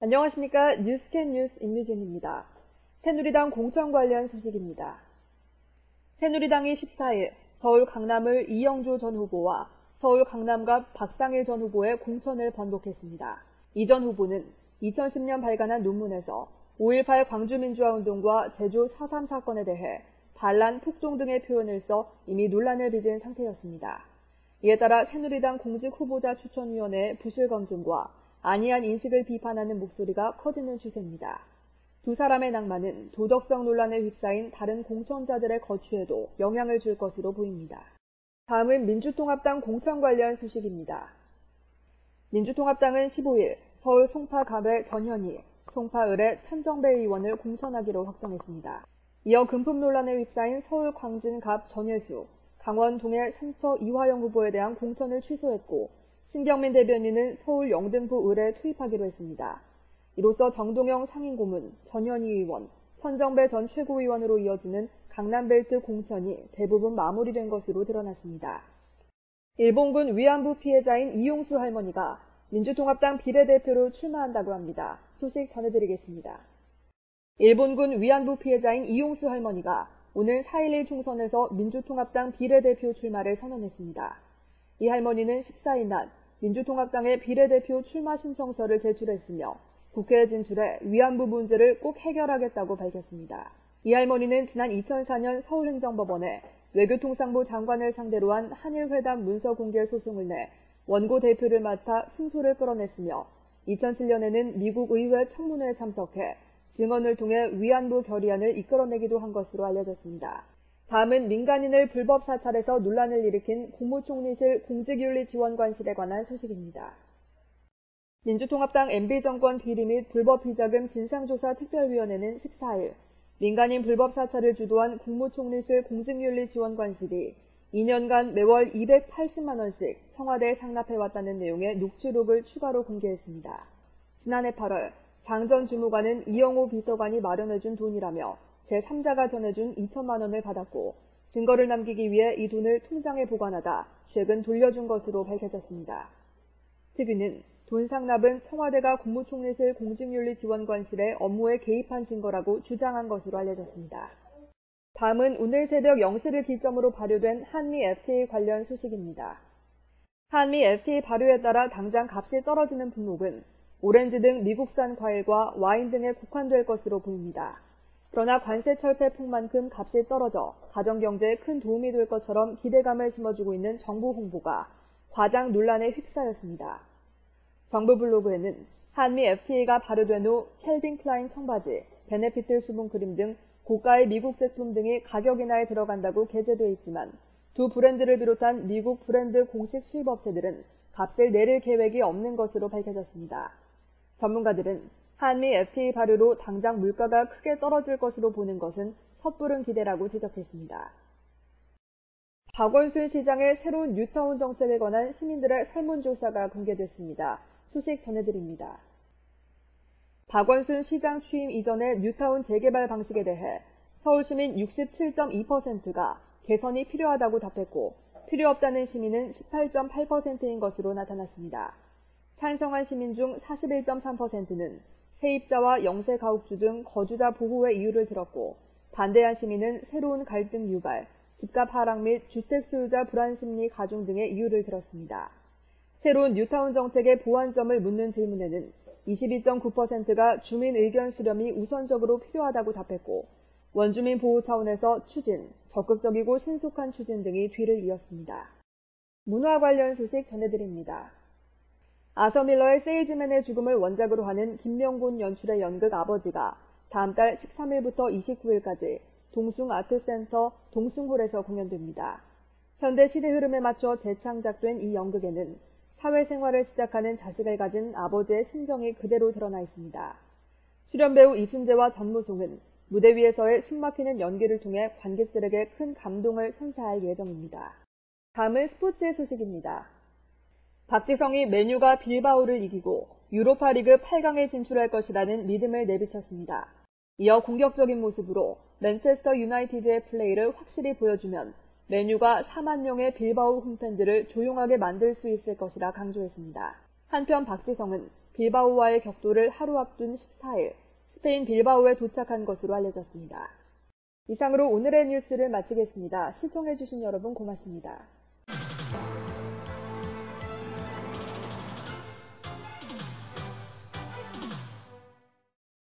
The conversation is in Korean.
안녕하십니까. 뉴스캔 뉴스 임유진입니다. 새누리당 공천 관련 소식입니다. 새누리당이 14일 서울 강남을 이영조 전 후보와 서울 강남갑 박상일 전 후보의 공천을 번복했습니다. 이 전 후보는 2010년 발간한 논문에서 5.18 광주민주화운동과 제주 4.3 사건에 대해 반란, 폭동 등의 표현을 써 이미 논란을 빚은 상태였습니다. 이에 따라 새누리당 공직 후보자 추천위원회의 부실 검증과 안이한 인식을 비판하는 목소리가 커지는 추세입니다. 두 사람의 낭만은 도덕성 논란에 휩싸인 다른 공천자들의 거취에도 영향을 줄 것으로 보입니다. 다음은 민주통합당 공천 관련 소식입니다. 민주통합당은 15일 서울 송파갑의 전현희, 송파을의 천정배 의원을 공천하기로 확정했습니다. 이어 금품 논란에 휩싸인 서울 광진갑 전예수, 강원 동해 상처 이화영 후보에 대한 공천을 취소했고 신경민 대변인은 서울 영등포 을에 투입하기로 했습니다. 이로써 정동영 상임고문, 전현희 의원, 천정배 전 최고위원으로 이어지는 강남벨트 공천이 대부분 마무리된 것으로 드러났습니다. 일본군 위안부 피해자인 이용수 할머니가 민주통합당 비례대표로 출마한다고 합니다. 소식 전해드리겠습니다. 일본군 위안부 피해자인 이용수 할머니가 오늘 4.11 총선에서 민주통합당 비례대표 출마를 선언했습니다. 이 할머니는 14일 낮 민주통합당의 비례대표 출마 신청서를 제출했으며 국회에 진출해 위안부 문제를 꼭 해결하겠다고 밝혔습니다. 이 할머니는 지난 2004년 서울행정법원에 외교통상부 장관을 상대로 한 한일회담 문서 공개 소송을 내 원고 대표를 맡아 승소를 끌어냈으며 2007년에는 미국 의회 청문회에 참석해 증언을 통해 위안부 결의안을 이끌어내기도 한 것으로 알려졌습니다. 다음은 민간인을 불법 사찰해서 논란을 일으킨 국무총리실 공직윤리지원관실에 관한 소식입니다. 민주통합당 MB정권 비리 및 불법 비자금 진상조사 특별위원회는 14일 민간인 불법 사찰을 주도한 국무총리실 공직윤리지원관실이 2년간 매월 280만 원씩 청와대에 상납해왔다는 내용의 녹취록을 추가로 공개했습니다. 지난해 8월 장 전 주무관은 이영호 비서관이 마련해준 돈이라며 제3자가 전해준 2천만 원을 받았고 증거를 남기기 위해 이 돈을 통장에 보관하다 최근 돌려준 것으로 밝혀졌습니다. 특위는 돈 상납은 청와대가 국무총리실 공직윤리지원관실의 업무에 개입한 증거라고 주장한 것으로 알려졌습니다. 다음은 오늘 새벽 0시를 기점으로 발효된 한미 FTA 관련 소식입니다. 한미 FTA 발효에 따라 당장 값이 떨어지는 품목은 오렌지 등 미국산 과일과 와인 등에 국한될 것으로 보입니다. 그러나 관세 철폐폭만큼 값이 떨어져 가정경제에 큰 도움이 될 것처럼 기대감을 심어주고 있는 정부 홍보가 과장 논란에 휩싸였습니다. 정부 블로그에는 한미 FTA가 발효된 후 캘빈 클라인 청바지, 베네피트 수분크림 등 고가의 미국 제품 등이 가격 인하에 들어간다고 게재되어 있지만 두 브랜드를 비롯한 미국 브랜드 공식 수입업체들은 값을 내릴 계획이 없는 것으로 밝혀졌습니다. 전문가들은 한미 FTA 발효로 당장 물가가 크게 떨어질 것으로 보는 것은 섣부른 기대라고 지적했습니다. 박원순 시장의 새로운 뉴타운 정책에 관한 시민들의 설문조사가 공개됐습니다. 소식 전해드립니다. 박원순 시장 취임 이전의 뉴타운 재개발 방식에 대해 서울시민 67.2%가 개선이 필요하다고 답했고 필요 없다는 시민은 18.8%인 것으로 나타났습니다. 찬성한 시민 중 41.3%는 세입자와 영세 가옥주 등 거주자 보호의 이유를 들었고 반대한 시민은 새로운 갈등 유발, 집값 하락 및 주택 소유자 불안 심리 가중 등의 이유를 들었습니다. 새로운 뉴타운 정책의 보완점을 묻는 질문에는 22.9%가 주민 의견 수렴이 우선적으로 필요하다고 답했고 원주민 보호 차원에서 추진, 적극적이고 신속한 추진 등이 뒤를 이었습니다. 문화 관련 소식 전해드립니다. 아서 밀러의 세일즈맨의 죽음을 원작으로 하는 김명곤 연출의 연극 아버지가 다음 달 13일부터 29일까지 동숭아트센터 동숭홀에서 공연됩니다. 현대 시대 흐름에 맞춰 재창작된 이 연극에는 사회생활을 시작하는 자식을 가진 아버지의 심정이 그대로 드러나 있습니다. 출연배우 이순재와 전무송은 무대 위에서의 숨막히는 연기를 통해 관객들에게 큰 감동을 선사할 예정입니다. 다음은 스포츠의 소식입니다. 박지성이 맨유가 빌바오를 이기고 유로파 리그 8강에 진출할 것이라는 믿음을 내비쳤습니다. 이어 공격적인 모습으로 맨체스터 유나이티드의 플레이를 확실히 보여주면 맨유가 4만 명의 빌바오 홈팬들을 조용하게 만들 수 있을 것이라 강조했습니다. 한편 박지성은 빌바오와의 격돌을 하루 앞둔 14일, 스페인 빌바오에 도착한 것으로 알려졌습니다. 이상으로 오늘의 뉴스를 마치겠습니다. 시청해주신 여러분 고맙습니다.